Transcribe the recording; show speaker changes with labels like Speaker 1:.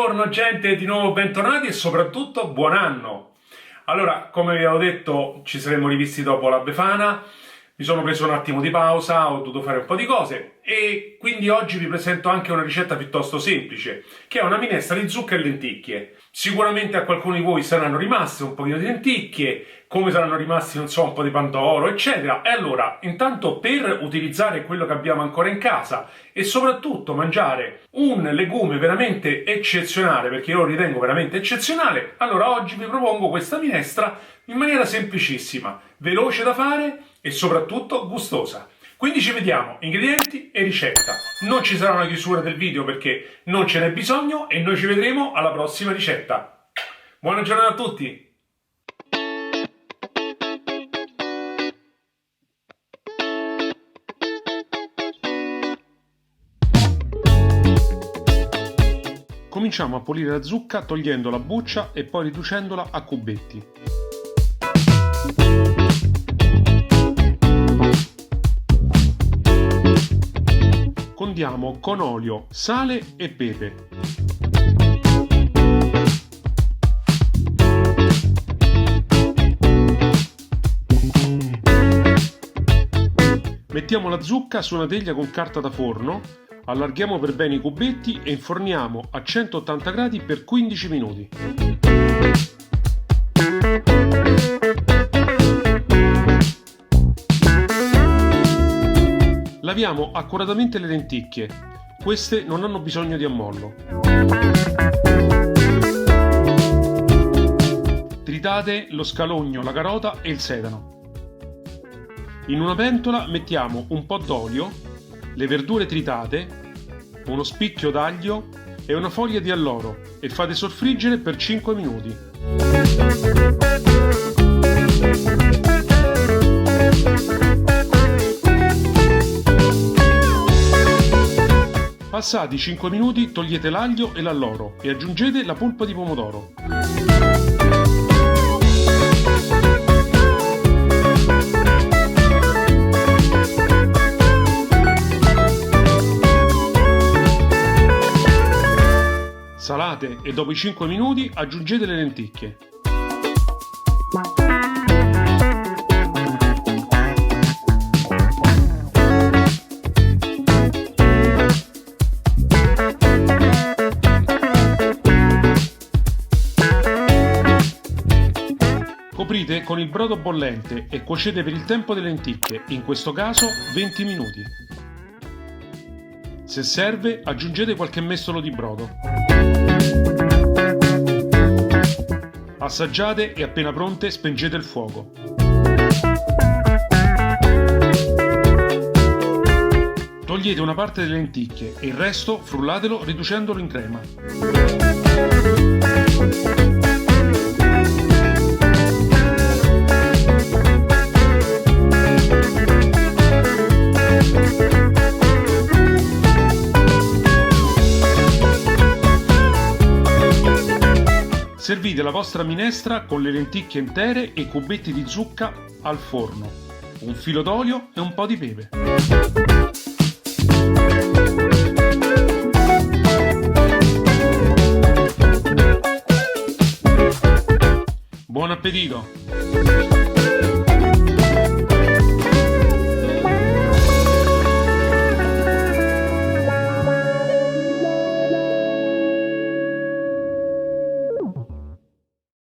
Speaker 1: Buongiorno gente, di nuovo bentornati e soprattutto buon anno! Allora, come vi avevo detto, ci saremmo rivisti dopo la Befana, mi sono preso un attimo di pausa, ho dovuto fare un po' di cose e quindi oggi vi presento anche una ricetta piuttosto semplice, che è una minestra di zucca e lenticchie. Sicuramente a qualcuno di voi saranno rimaste un pochino di lenticchie, come saranno rimasti, non so, un po' di pandoro, eccetera. E allora, intanto per utilizzare quello che abbiamo ancora in casa e soprattutto mangiare un legume veramente eccezionale, perché io lo ritengo veramente eccezionale, allora oggi vi propongo questa minestra in maniera semplicissima, veloce da fare e soprattutto gustosa. Quindi ci vediamo, ingredienti e ricetta. Non ci sarà una chiusura del video perché non ce n'è bisogno e noi ci vedremo alla prossima ricetta. Buona giornata a tutti! Cominciamo a pulire la zucca togliendo la buccia e poi riducendola a cubetti. Condiamo con olio, sale e pepe. Mettiamo la zucca su una teglia con carta da forno, allarghiamo per bene i cubetti e inforniamo a 180 gradi per 15 minuti. Laviamo accuratamente le lenticchie, queste non hanno bisogno di ammollo. Tritate lo scalogno, la carota e il sedano. In una pentola mettiamo un po' d'olio, le verdure tritate, uno spicchio d'aglio e una foglia di alloro e fate soffriggere per 5 minuti. Passati 5 minuti togliete l'aglio e l'alloro e aggiungete la polpa di pomodoro. Salate e dopo i 5 minuti aggiungete le lenticchie. Coprite con il brodo bollente e cuocete per il tempo delle lenticchie, in questo caso 20 minuti. Se serve, aggiungete qualche mestolo di brodo. Assaggiate e appena pronte spengete il fuoco. Togliete una parte delle lenticchie e il resto frullatelo riducendolo in crema. Servite la vostra minestra con le lenticchie intere e i cubetti di zucca al forno, un filo d'olio e un po' di pepe. Buon appetito!